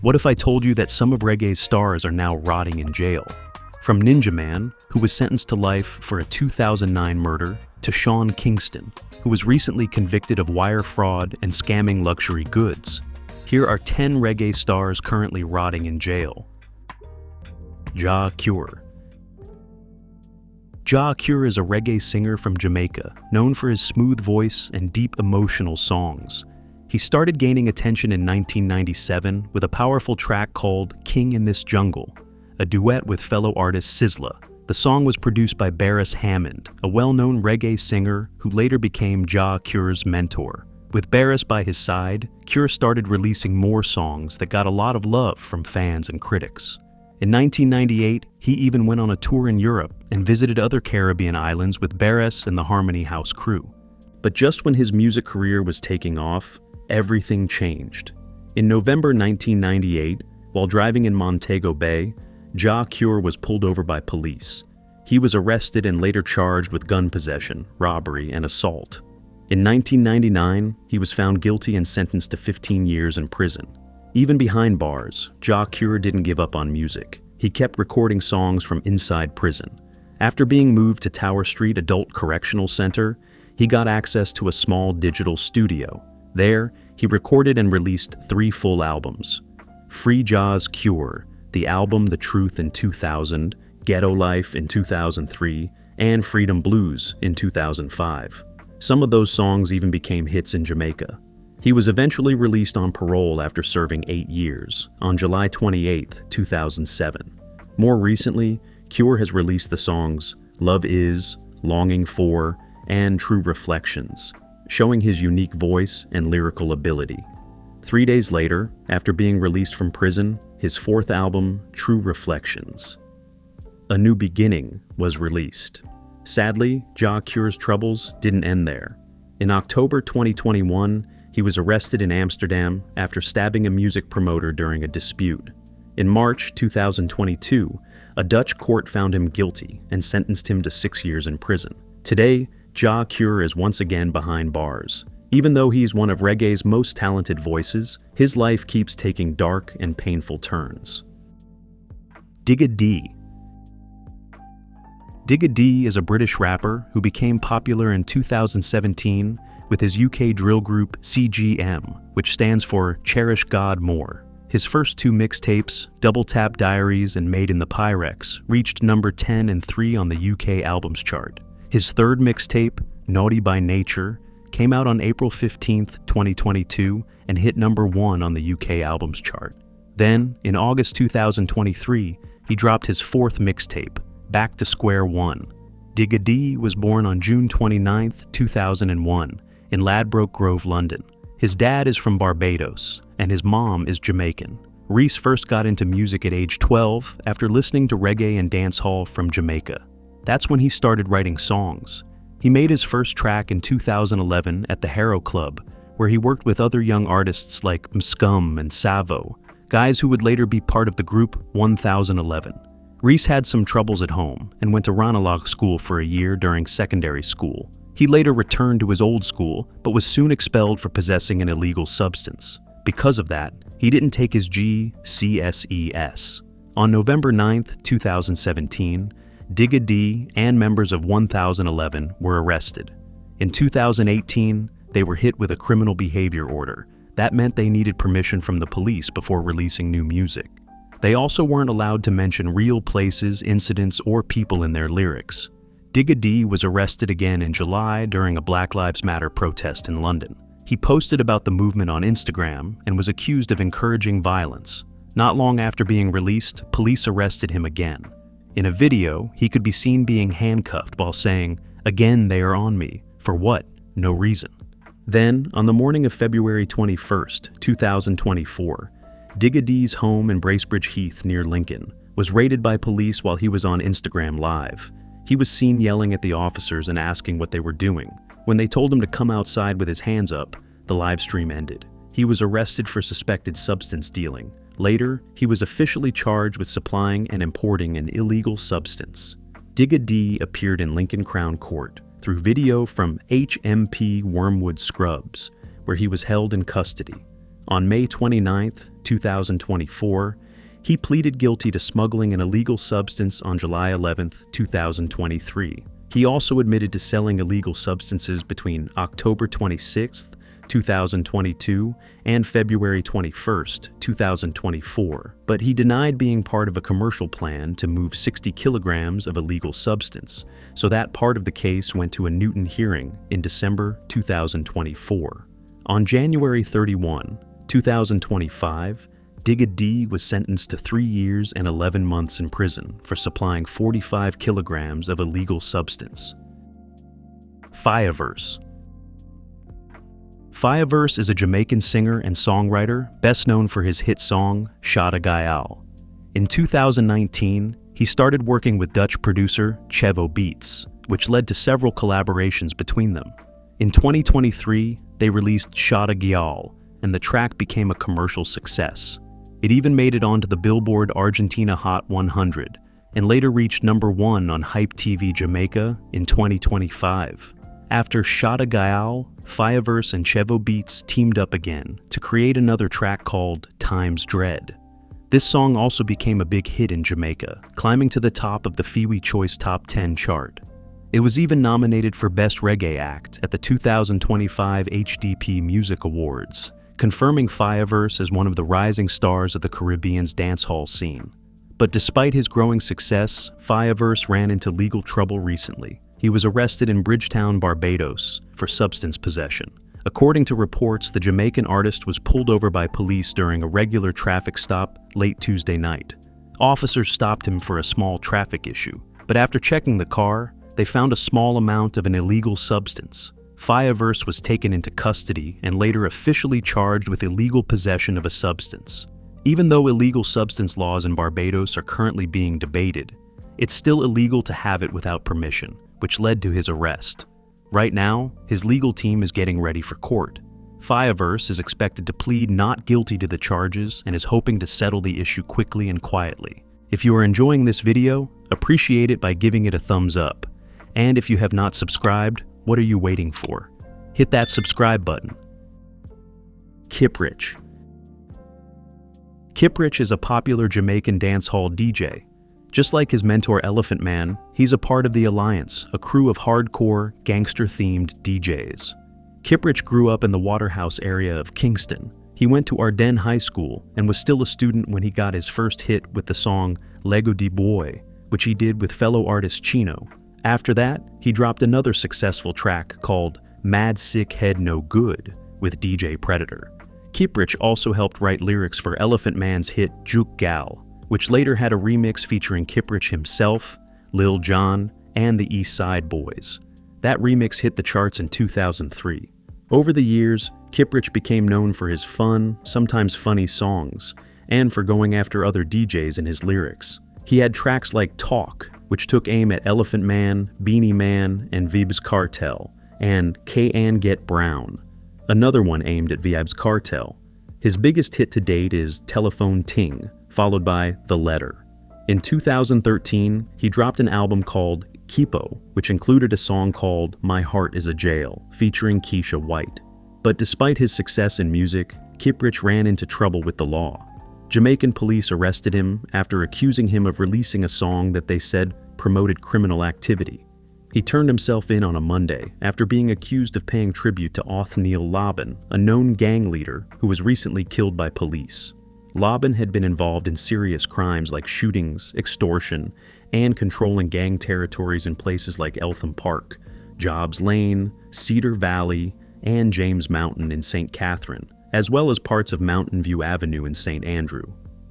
What if I told you that some of reggae's stars are now rotting in jail? From Ninja Man, who was sentenced to life for a 2009 murder, to Shawn Kingston, who was recently convicted of wire fraud and scamming luxury goods. Here are 10 reggae stars currently rotting in jail. Jah Cure. Jah Cure is a reggae singer from Jamaica, known for his smooth voice and deep emotional songs. He started gaining attention in 1997 with a powerful track called King in This Jungle, a duet with fellow artist Sizzla. The song was produced by Beres Hammond, a well-known reggae singer who later became Jah Cure's mentor. With Beres by his side, Cure started releasing more songs that got a lot of love from fans and critics. In 1998, he even went on a tour in Europe and visited other Caribbean islands with Beres and the Harmony House crew. But just when his music career was taking off, everything changed. In November 1998, while driving in Montego Bay, Jah Cure was pulled over by police. He was arrested and later charged with gun possession, robbery, and assault. In 1999, he was found guilty and sentenced to 15 years in prison. Even behind bars, Jah Cure didn't give up on music. He kept recording songs from inside prison. After being moved to Tower Street Adult Correctional Center, he got access to a small digital studio. There, he recorded and released 3 full albums: Free Jah's Cure, the album The Truth in 2000, Ghetto Life in 2003, and Freedom Blues in 2005. Some of those songs even became hits in Jamaica. He was eventually released on parole after serving 8 years, on July 28, 2007. More recently, Cure has released the songs Love Is, Longing For, and True Reflections, showing his unique voice and lyrical ability. 3 days later, after being released from prison, his 4th album, True Reflections, A New Beginning, was released. Sadly, Jah Cure's troubles didn't end there. In October 2021, he was arrested in Amsterdam after stabbing a music promoter during a dispute. In March 2022, a Dutch court found him guilty and sentenced him to 6 years in prison. Today, Jah Cure is once again behind bars. Even though he's one of reggae's most talented voices, his life keeps taking dark and painful turns. Digad. Digad is a British rapper who became popular in 2017 with his UK drill group CGM, which stands for Cherish God More. His first 2 mixtapes, Double Tap Diaries and Made in the Pyrex, reached number 10 and 3 on the UK albums chart. His 3rd mixtape, Naughty by Nature, came out on April 15, 2022, and hit number 1 on the UK albums chart. Then, in August 2023, he dropped his 4th mixtape, Back to Square One. Digad was born on June 29, 2001, in Ladbroke Grove, London. His dad is from Barbados, and his mom is Jamaican. Reese first got into music at age 12 after listening to reggae and dancehall from Jamaica. That's when he started writing songs. He made his first track in 2011 at the Harrow Club, where he worked with other young artists like Mscum and Savo, guys who would later be part of the group 1011. Reese had some troubles at home and went to Ranelagh School for a year during secondary school. He later returned to his old school, but was soon expelled for possessing an illegal substance. Because of that, he didn't take his GCSES. On November 9, 2017, Digad and members of 1011 were arrested. In 2018, they were hit with a criminal behavior order. That meant they needed permission from the police before releasing new music. They also weren't allowed to mention real places, incidents, or people in their lyrics. Digad was arrested again in July during a Black Lives Matter protest in London. He posted about the movement on Instagram and was accused of encouraging violence. Not long after being released, police arrested him again. In a video, he could be seen being handcuffed while saying, "Again, they are on me. For what? No reason." Then, on the morning of February 21, 2024, Digad's home in Bracebridge Heath near Lincoln was raided by police while he was on Instagram Live. He was seen yelling at the officers and asking what they were doing. When they told him to come outside with his hands up, the live stream ended. He was arrested for suspected substance dealing. Later, he was officially charged with supplying and importing an illegal substance. Digad appeared in Lincoln Crown Court through video from HMP Wormwood Scrubs, where he was held in custody. On May 29, 2024, he pleaded guilty to smuggling an illegal substance on July 11, 2023. He also admitted to selling illegal substances between October 26, 2022 and February 21, 2024, but he denied being part of a commercial plan to move 60 kilograms of illegal substance, so that part of the case went to a Newton hearing in December 2024. On January 31, 2025, Digad was sentenced to 3 years and 11 months in prison for supplying 45 kilograms of illegal substance. Fiverse. Fiverse is a Jamaican singer and songwriter best known for his hit song, Shawn Kingston. In 2019, he started working with Dutch producer Chevo Beats, which led to several collaborations between them. In 2023, they released Shawn Kingston, and the track became a commercial success. It even made it onto the Billboard Argentina Hot 100, and later reached #1 on Hype TV Jamaica in 2025. After Shawn Kingston, Fiverse and Chevo Beats teamed up again to create another track called Times Dread. This song also became a big hit in Jamaica, climbing to the top of the Fiwi Choice Top 10 chart. It was even nominated for Best Reggae Act at the 2025 HDP Music Awards, confirming Fiverse as one of the rising stars of the Caribbean's dancehall scene. But despite his growing success, Fiverse ran into legal trouble recently. He was arrested in Bridgetown, Barbados, for substance possession. According to reports, the Jamaican artist was pulled over by police during a regular traffic stop late Tuesday night. Officers stopped him for a small traffic issue, but after checking the car, they found a small amount of an illegal substance. Fiverse was taken into custody and later officially charged with illegal possession of a substance. Even though illegal substance laws in Barbados are currently being debated, it's still illegal to have it without permission, which led to his arrest. Right now, his legal team is getting ready for court. Fiverse is expected to plead not guilty to the charges and is hoping to settle the issue quickly and quietly. If you are enjoying this video, appreciate it by giving it a thumbs up. And if you have not subscribed, what are you waiting for? Hit that subscribe button. Kiprich. Kiprich is a popular Jamaican dancehall DJ. Just like his mentor Elephant Man, he's a part of The Alliance, a crew of hardcore, gangster-themed DJs. Kiprich grew up in the Waterhouse area of Kingston. He went to Ardennes High School and was still a student when he got his first hit with the song Lego de Boy, which he did with fellow artist Chino. After that, he dropped another successful track called Mad Sick Head No Good with DJ Predator. Kiprich also helped write lyrics for Elephant Man's hit Juke Gal, which later had a remix featuring Kiprich himself, Lil Jon, and the East Side Boys. That remix hit the charts in 2003. Over the years, Kiprich became known for his fun, sometimes funny songs, and for going after other DJs in his lyrics. He had tracks like Talk, which took aim at Elephant Man, Beanie Man, and Vbz Cartel, and K-An Get Brown, another one aimed at Vbz Cartel. His biggest hit to date is Telephone Ting, followed by The Letter. In 2013, he dropped an album called Kipo, which included a song called My Heart is a Jail, featuring Keisha White. But despite his success in music, Kiprich ran into trouble with the law. Jamaican police arrested him after accusing him of releasing a song that they said promoted criminal activity. He turned himself in on a Monday after being accused of paying tribute to Othniel Laban, a known gang leader who was recently killed by police. Laban had been involved in serious crimes like shootings, extortion, and controlling gang territories in places like Eltham Park, Jobs Lane, Cedar Valley, and James Mountain in St. Catherine, as well as parts of Mountain View Avenue in St. Andrew.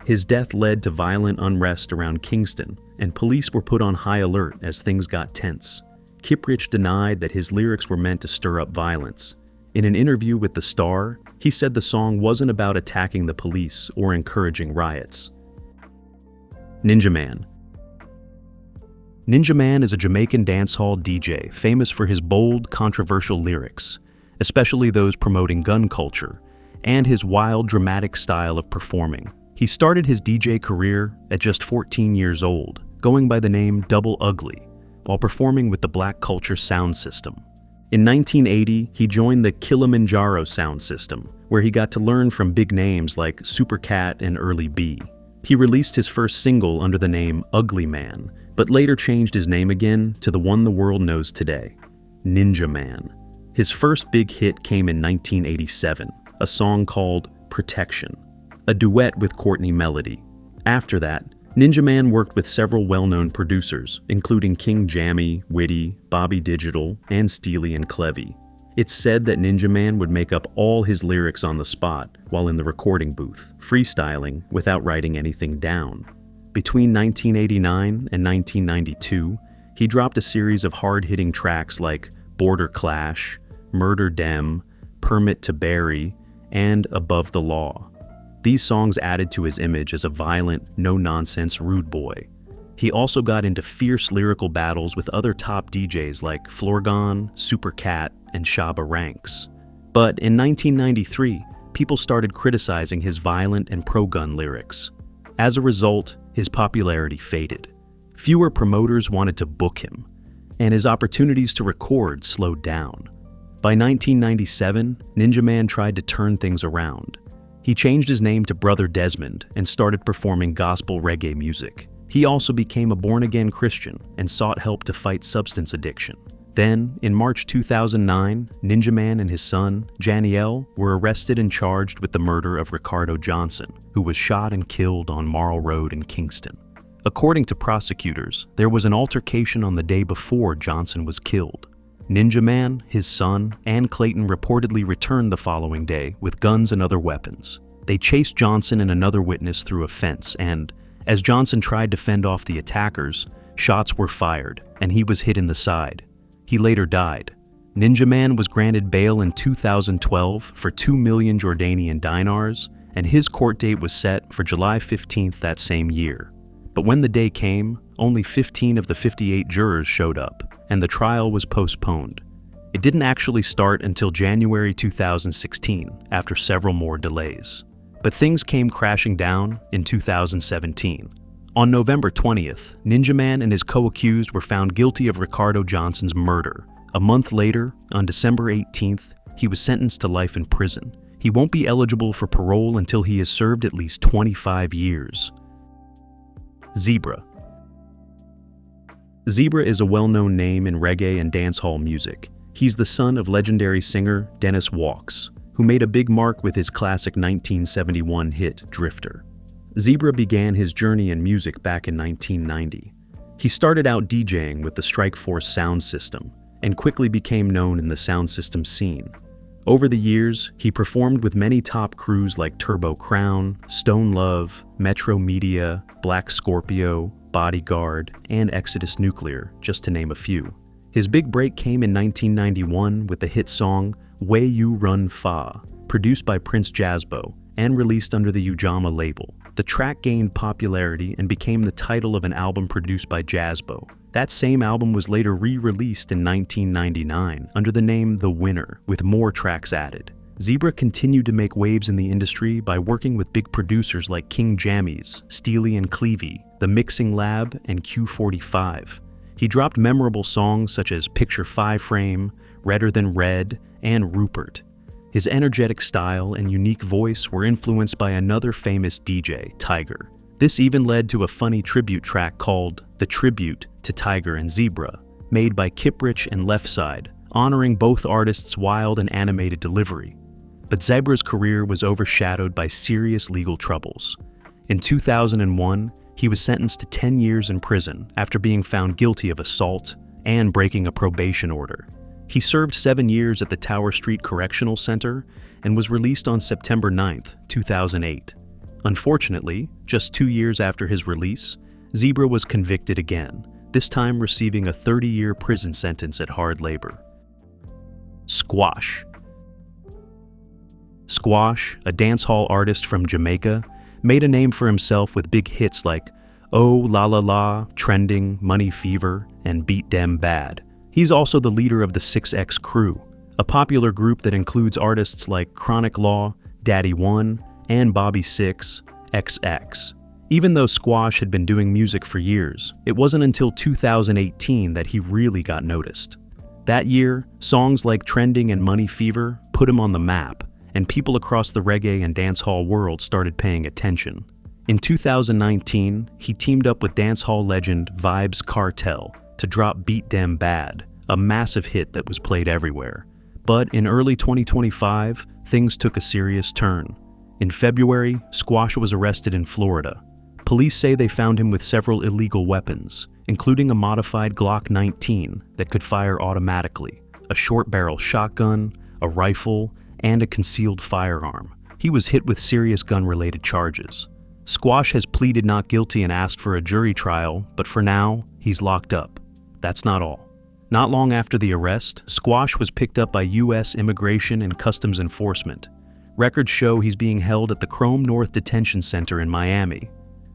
His death led to violent unrest around Kingston, and police were put on high alert as things got tense. Kiprich denied that his lyrics were meant to stir up violence. In an interview with The Star, he said the song wasn't about attacking the police or encouraging riots. Ninja Man. Ninja Man is a Jamaican dancehall DJ famous for his bold, controversial lyrics, especially those promoting gun culture, and his wild, dramatic style of performing. He started his DJ career at just 14 years old, going by the name Double Ugly, while performing with the Black Culture sound system. In 1980, he joined the Kilimanjaro sound system, where he got to learn from big names like Supercat and Early B. He released his first single under the name Ugly Man, but later changed his name again to the one the world knows today, Ninja Man. His first big hit came in 1987, a song called Protection, a duet with Courtney Melody. After that, Ninja Man worked with several well-known producers, including King Jammy, Witty, Bobby Digital, and Steely and Clevy. It's said that Ninja Man would make up all his lyrics on the spot while in the recording booth, freestyling without writing anything down. Between 1989 and 1992, he dropped a series of hard-hitting tracks like Border Clash, Murder Dem, Permit to Bury, and Above the Law. These songs added to his image as a violent, no-nonsense rude boy. He also got into fierce lyrical battles with other top DJs like Florgon, Supercat, and Shabba Ranks. But in 1993, people started criticizing his violent and pro-gun lyrics. As a result, his popularity faded. Fewer promoters wanted to book him, and his opportunities to record slowed down. By 1997, Ninja Man tried to turn things around. He changed his name to Brother Desmond and started performing gospel reggae music. He also became a born-again Christian and sought help to fight substance addiction. Then, in March 2009, Ninja Man and his son, Janiel, were arrested and charged with the murder of Ricardo Johnson, who was shot and killed on Marl Road in Kingston. According to prosecutors, there was an altercation on the day before Johnson was killed. Ninja Man, his son, and Clayton reportedly returned the following day with guns and other weapons. They chased Johnson and another witness through a fence and, as Johnson tried to fend off the attackers, shots were fired and he was hit in the side. He later died. Ninja Man was granted bail in 2012 for 2 million Jordanian dinars, and his court date was set for July 15th that same year. But when the day came, only 15 of the 58 jurors showed up, and the trial was postponed. It didn't actually start until January 2016, after several more delays. But things came crashing down in 2017. On November 20th, Ninja Man and his co-accused were found guilty of Ricardo Johnson's murder. A month later, on December 18th, he was sentenced to life in prison. He won't be eligible for parole until he has served at least 25 years. Zebra. Zebra is a well-known name in reggae and dancehall music. He's the son of legendary singer Dennis Walks, who made a big mark with his classic 1971 hit, Drifter. Zebra began his journey in music back in 1990. He started out DJing with the Strikeforce sound system and quickly became known in the sound system scene. Over the years, he performed with many top crews like Turbo Crown, Stone Love, Metro Media, Black Scorpio, Bodyguard, and Exodus Nuclear, just to name a few. His big break came in 1991 with the hit song Way You Run Fa, produced by Prince Jazbo and released under the Ujamaa label. The track gained popularity and became the title of an album produced by Jazbo. That same album was later re-released in 1999 under the name The Winner, with more tracks added. Zebra continued to make waves in the industry by working with big producers like King Jammies, Steely and Clevy, The Mixing Lab, and Q45. He dropped memorable songs such as Picture 5 Frame, Redder Than Red, and Rupert. His energetic style and unique voice were influenced by another famous DJ, Tiger. This even led to a funny tribute track called The Tribute to Tiger and Zebra, made by Kiprich and Leftside, honoring both artists' wild and animated delivery. But Zebra's career was overshadowed by serious legal troubles. In 2001, he was sentenced to 10 years in prison after being found guilty of assault and breaking a probation order. He served 7 years at the Tower Street Correctional Center and was released on September 9, 2008. Unfortunately, just 2 years after his release, Zebra was convicted again, this time receiving a 30-year prison sentence at hard labor. Squash. Squash, a dancehall artist from Jamaica, made a name for himself with big hits like Oh La La La, Trending, Money Fever, and Beat Dem Bad. He's also the leader of the 6X Crew, a popular group that includes artists like Chronic Law, Daddy One, and Bobby Six, XX. Even though Squash had been doing music for years, it wasn't until 2018 that he really got noticed. That year, songs like Trending and Money Fever put him on the map, and people across the reggae and dancehall world started paying attention. In 2019, he teamed up with dancehall legend Vbz Cartel to drop Beat Dem Bad, a massive hit that was played everywhere. But in early 2025, things took a serious turn. In February, Squash was arrested in Florida. Police say they found him with several illegal weapons, including a modified Glock 19 that could fire automatically, a short-barrel shotgun, a rifle, and a concealed firearm. He was hit with serious gun-related charges. Squash has pleaded not guilty and asked for a jury trial, but for now, he's locked up. That's not all. Not long after the arrest, Squash was picked up by U.S. Immigration and Customs Enforcement. Records show he's being held at the Chrome North Detention Center in Miami.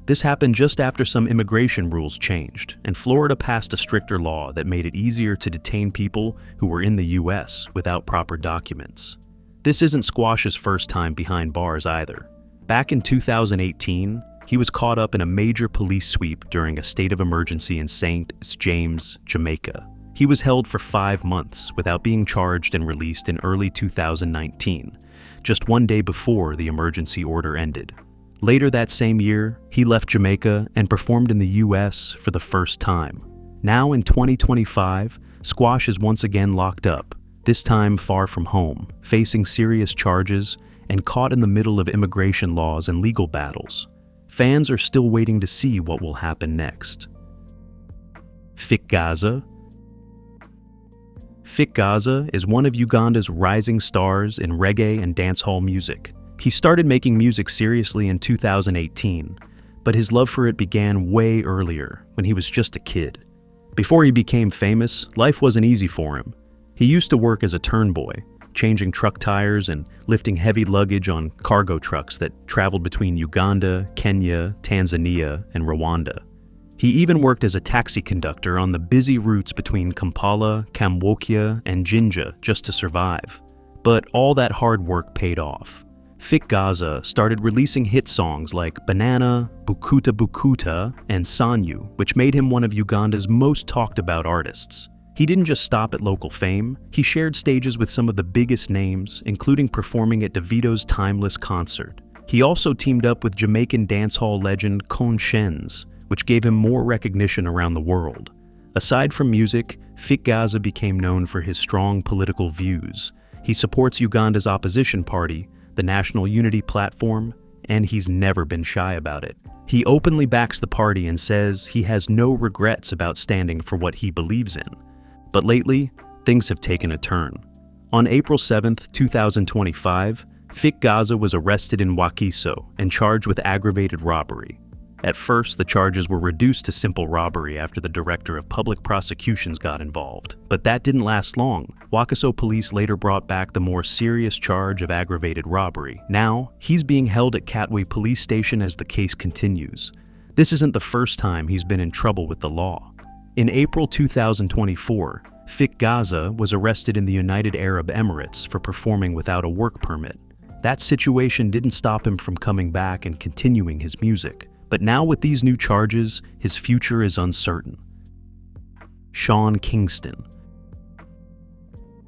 This happened just after some immigration rules changed, and Florida passed a stricter law that made it easier to detain people who were in the U.S. without proper documents. This isn't Squash's first time behind bars either. Back in 2018, he was caught up in a major police sweep during a state of emergency in St. James, Jamaica. He was held for 5 months without being charged and released in early 2019, just one day before the emergency order ended. Later that same year, he left Jamaica and performed in the U.S. for the first time. Now in 2025, Squash is once again locked up, this time far from home, facing serious charges and caught in the middle of immigration laws and legal battles. Fans are still waiting to see what will happen next. Fik Gaza. Fik Gaza is one of Uganda's rising stars in reggae and dancehall music. He started making music seriously in 2018, but his love for it began way earlier, when he was just a kid. Before he became famous, life wasn't easy for him. He used to work as a turnboy, changing truck tires and lifting heavy luggage on cargo trucks that traveled between Uganda, Kenya, Tanzania, and Rwanda. He even worked as a taxi conductor on the busy routes between Kampala, Kamwokya, and Jinja just to survive. But all that hard work paid off. Fik Gaza started releasing hit songs like Banana, Bukuta Bukuta, and Sanyu, which made him one of Uganda's most talked about artists. He didn't just stop at local fame, he shared stages with some of the biggest names, including performing at Davido's Timeless concert. He also teamed up with Jamaican dancehall legend Conscience, which gave him more recognition around the world. Aside from music, Fik Gaza became known for his strong political views. He supports Uganda's opposition party, the National Unity Platform, and he's never been shy about it. He openly backs the party and says he has no regrets about standing for what he believes in. But lately, things have taken a turn. On April 7, 2025, Fik Gaza was arrested in Wakiso and charged with aggravated robbery. At first, the charges were reduced to simple robbery after the director of public prosecutions got involved. But that didn't last long. Wakiso police later brought back the more serious charge of aggravated robbery. Now, he's being held at Katwe police station as the case continues. This isn't the first time he's been in trouble with the law. In April 2024, Fik Gaza was arrested in the United Arab Emirates for performing without a work permit. That situation didn't stop him from coming back and continuing his music. But now with these new charges, his future is uncertain. Shawn Kingston.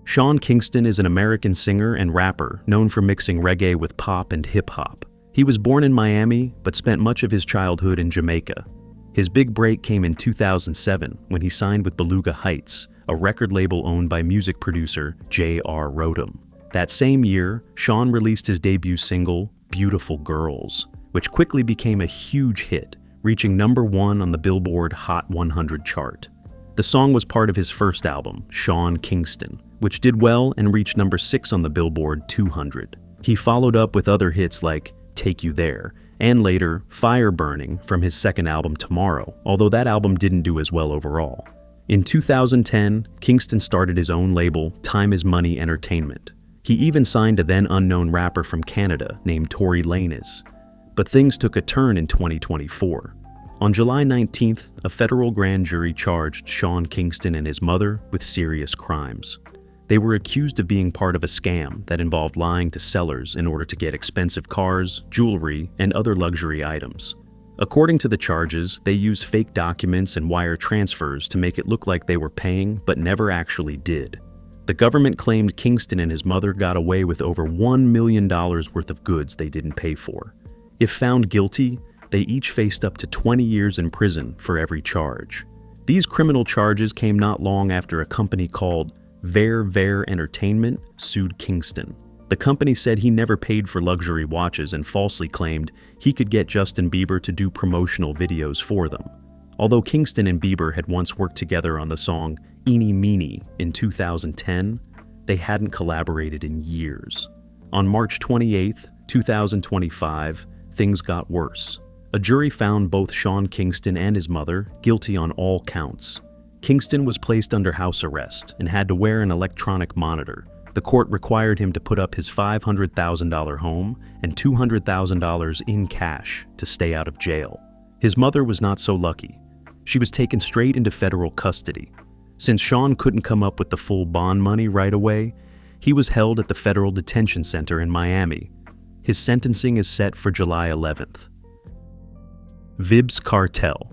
Shawn Kingston is an American singer and rapper known for mixing reggae with pop and hip-hop. He was born in Miami, but spent much of his childhood in Jamaica. His big break came in 2007 when he signed with Beluga Heights, a record label owned by music producer J.R. Rodham. That same year, Shawn released his debut single, Beautiful Girls, which quickly became a huge hit, reaching #1 on the Billboard Hot 100 chart. The song was part of his first album, Shawn Kingston, which did well and reached #6 on the Billboard 200. He followed up with other hits like Take You There, and later Fire Burning from his second album Tomorrow, although that album didn't do as well overall. In 2010, Kingston started his own label, Time Is Money Entertainment. He even signed a then unknown rapper from Canada named Tory Lanez. But things took a turn in 2024. On July 19th, a federal grand jury charged Shawn Kingston and his mother with serious crimes. They were accused of being part of a scam that involved lying to sellers in order to get expensive cars, jewelry, and other luxury items. According to the charges, they used fake documents and wire transfers to make it look like they were paying, but never actually did. The government claimed Kingston and his mother got away with over $1 million worth of goods they didn't pay for. If found guilty, they each faced up to 20 years in prison for every charge. These criminal charges came not long after a company called Vbz Entertainment sued Kingston. The company said he never paid for luxury watches and falsely claimed he could get Justin Bieber to do promotional videos for them. Although Kingston and Bieber had once worked together on the song Eeny Meeny in 2010, they hadn't collaborated in years. On March 28, 2025, things got worse. A jury found both Shawn Kingston and his mother guilty on all counts. Kingston was placed under house arrest and had to wear an electronic monitor. The court required him to put up his $500,000 home and $200,000 in cash to stay out of jail. His mother was not so lucky. She was taken straight into federal custody. Since Shawn couldn't come up with the full bond money right away, he was held at the Federal Detention Center in Miami. His sentencing is set for July 11th. Vbz Cartel.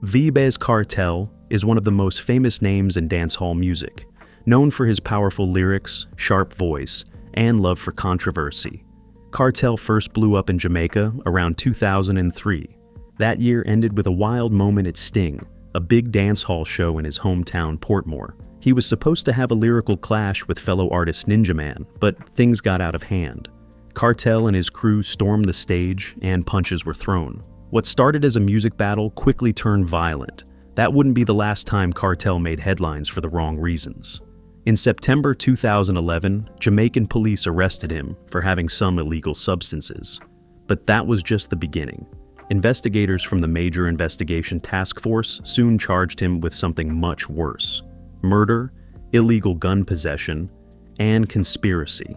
Vbz Cartel is one of the most famous names in dancehall music, known for his powerful lyrics, sharp voice, and love for controversy. Cartel first blew up in Jamaica around 2003. That year ended with a wild moment at Sting, a big dancehall show in his hometown Portmore. He was supposed to have a lyrical clash with fellow artist Ninja Man, but things got out of hand. Cartel and his crew stormed the stage and punches were thrown. What started as a music battle quickly turned violent. That wouldn't be the last time Cartel made headlines for the wrong reasons. In September 2011, Jamaican police arrested him for having some illegal substances. But that was just the beginning. Investigators from the Major Investigation Task Force soon charged him with something much worse: murder, illegal gun possession, and conspiracy.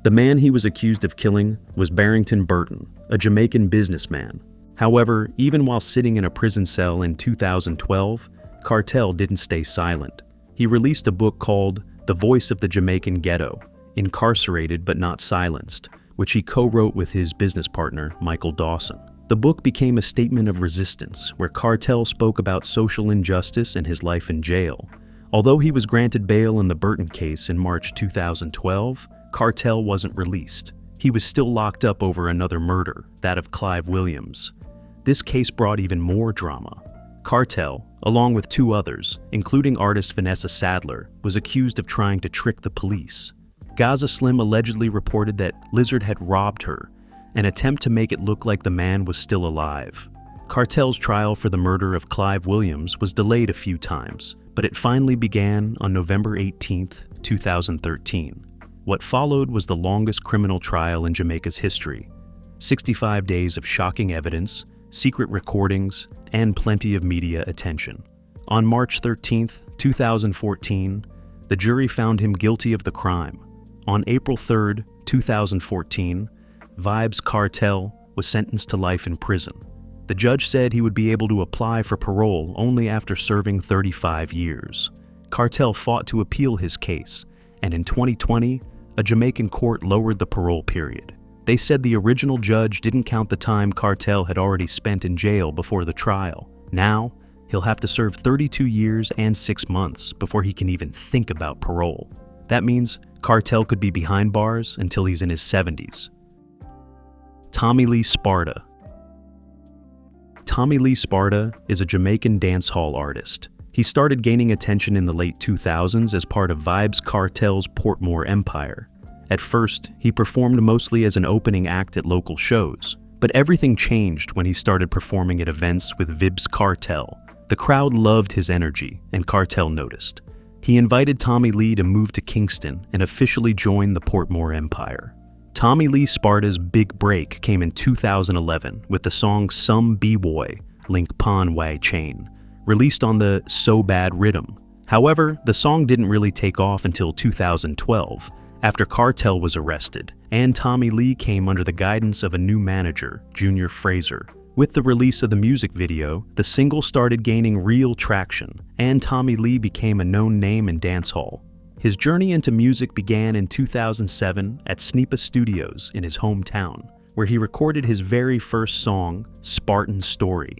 The man he was accused of killing was Barrington Burton, a Jamaican businessman. However, even while sitting in a prison cell in 2012, Cartel didn't stay silent. He released a book called The Voice of the Jamaican Ghetto, Incarcerated but Not Silenced, which he co-wrote with his business partner, Michael Dawson. The book became a statement of resistance, where Cartel spoke about social injustice and his life in jail. Although he was granted bail in the Burton case in March 2012, Cartel wasn't released. He was still locked up over another murder, that of Clive Williams. This case brought even more drama. Cartel, along with two others, including artist Vanessa Sadler, was accused of trying to trick the police. Gaza Slim allegedly reported that Lizard had robbed her, an attempt to make it look like the man was still alive. Cartel's trial for the murder of Clive Williams was delayed a few times, but it finally began on November 18, 2013. What followed was the longest criminal trial in Jamaica's history. 65 days of shocking evidence, secret recordings, and plenty of media attention. On March 13, 2014, the jury found him guilty of the crime. On April 3, 2014, Vbz Cartel was sentenced to life in prison. The judge said he would be able to apply for parole only after serving 35 years. Cartel fought to appeal his case, and in 2020, a Jamaican court lowered the parole period. They said the original judge didn't count the time Cartel had already spent in jail before the trial. Now, he'll have to serve 32 years and 6 months before he can even think about parole. That means Cartel could be behind bars until he's in his 70s. Lee Sparta. Lee Sparta is a Jamaican dancehall artist. He started gaining attention in the late 2000s as part of Vbz Cartel's Portmore empire. At first, he performed mostly as an opening act at local shows, but everything changed when he started performing at events with Vbz Cartel. The crowd loved his energy, and Cartel noticed. He invited Lee to move to Kingston and officially join the Portmore empire. Lee Sparta's big break came in 2011 with the song Some B-Boy, Link Pon Wai Chain, released on the So Bad Rhythm. However, the song didn't really take off until 2012, after Cartel was arrested, and Tommy Lee came under the guidance of a new manager, Junior Fraser. With the release of the music video, the single started gaining real traction, and Tommy Lee became a known name in dancehall. His journey into music began in 2007 at Sneepa Studios in his hometown. where he recorded his very first song, Spartan Story.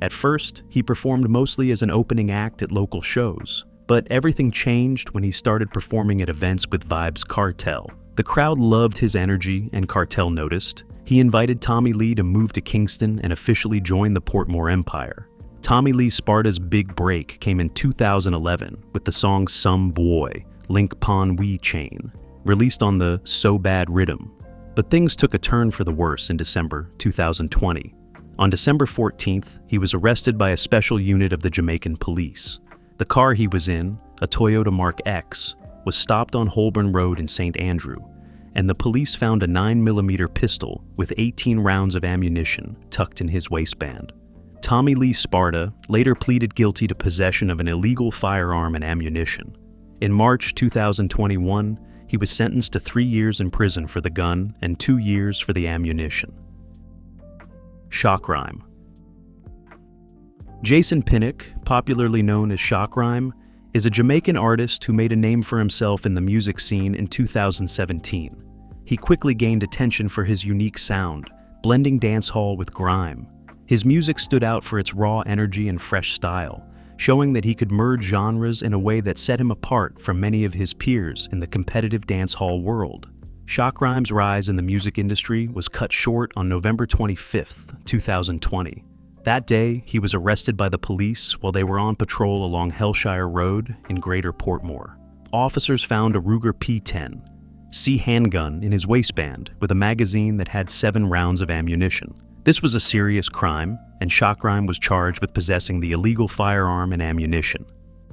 At first, he performed mostly as an opening act at local shows, but everything changed when he started performing at events with Vbz Cartel. The crowd loved his energy, and Cartel noticed. He invited Tommy Lee to move to Kingston and officially join the Portmore Empire. Tommy Lee Sparta's big break came in 2011 with the song Some Boy, Link Pon We Chain, released on the So Bad Rhythm. But things took a turn for the worse in December 2020. On December 14th, he was arrested by a special unit of the Jamaican police. The car he was in, a Toyota Mark X, was stopped on Holborn Road in St. Andrew, and the police found a 9mm pistol with 18 rounds of ammunition tucked in his waistband. Tommy Lee Sparta later pleaded guilty to possession of an illegal firearm and ammunition. In March 2021, he was sentenced to 3 years in prison for the gun and 2 years for the ammunition. Shock Rhyme. Jason Pinnock, popularly known as Shock Rhyme, is a Jamaican artist who made a name for himself in the music scene in 2017. He quickly gained attention for his unique sound, blending dancehall with grime. His music stood out for its raw energy and fresh style, showing that he could merge genres in a way that set him apart from many of his peers in the competitive dancehall world. Shock Rhyme's rise in the music industry was cut short on November 25, 2020. That day, he was arrested by the police while they were on patrol along Hellshire Road in Greater Portmore. Officers found a Ruger P10, C handgun in his waistband with a magazine that had 7 rounds of ammunition. This was a serious crime, and Shock Rhyme was charged with possessing the illegal firearm and ammunition.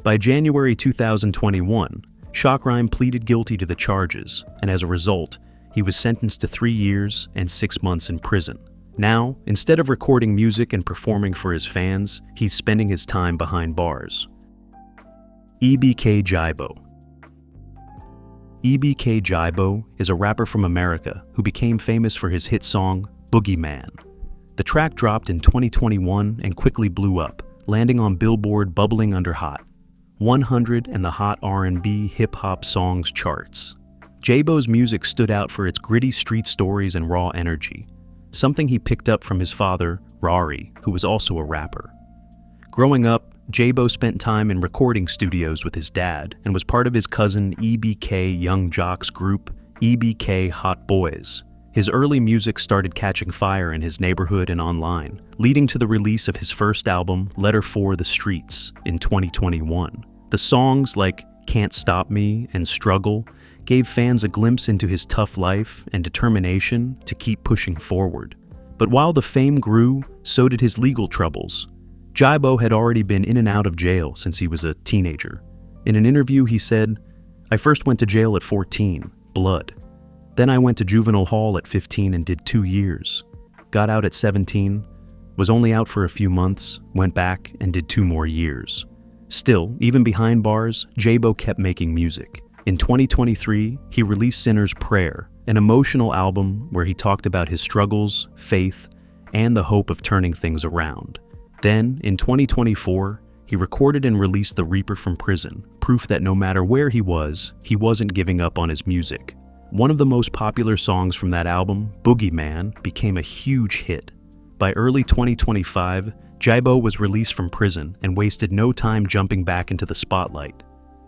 By January 2021, Shock Rhyme pleaded guilty to the charges, and as a result, he was sentenced to 3 years and 6 months in prison. Now, instead of recording music and performing for his fans, he's spending his time behind bars. EBK Jabbo. EBK Jabbo is a rapper from America who became famous for his hit song, Boogeyman. The track dropped in 2021 and quickly blew up, landing on Billboard Bubbling Under Hot 100 and the Hot R&B Hip-Hop Songs charts. Jabbo's music stood out for its gritty street stories and raw energy, something he picked up from his father, Rari, who was also a rapper. Growing up, Jabbo spent time in recording studios with his dad and was part of his cousin EBK Young Jock's group, EBK Hot Boys. His early music started catching fire in his neighborhood and online, leading to the release of his first album, Letter for the Streets, in 2021. The songs like Can't Stop Me and Struggle gave fans a glimpse into his tough life and determination to keep pushing forward. But while the fame grew, so did his legal troubles. Jabbo had already been in and out of jail since he was a teenager. In an interview, he said, "I first went to jail at 14, blood. Then I went to juvenile hall at 15 and did 2 years. Got out at 17, was only out for a few months, went back and did 2 more years." Still, even behind bars, Jabbo kept making music. In 2023, he released Sinner's Prayer, an emotional album where he talked about his struggles, faith, and the hope of turning things around. Then, in 2024, he recorded and released The Reaper from Prison, proof that no matter where he wasn't giving up on his music. One of the most popular songs from that album, Boogeyman, became a huge hit. By early 2025, Jabbo was released from prison and wasted no time jumping back into the spotlight.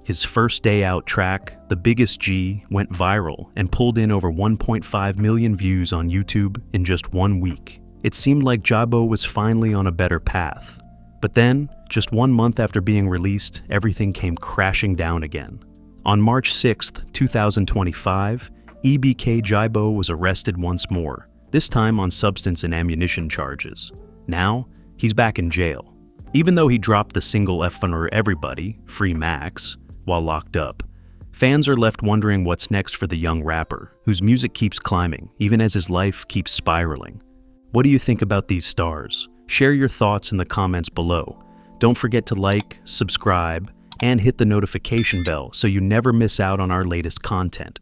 His first day out track, The Biggest G, went viral and pulled in over 1.5 million views on YouTube in just 1 week. It seemed like Jabbo was finally on a better path. But then, just 1 month after being released, everything came crashing down again. On March 6, 2025, EBK Jabbo was arrested once more, this time on substance and ammunition charges. Now, he's back in jail. Even though he dropped the single F for everybody, Free Max, while locked up, fans are left wondering what's next for the young rapper, whose music keeps climbing, even as his life keeps spiraling. What do you think about these stars? Share your thoughts in the comments below. Don't forget to like, subscribe, and hit the notification bell so you never miss out on our latest content.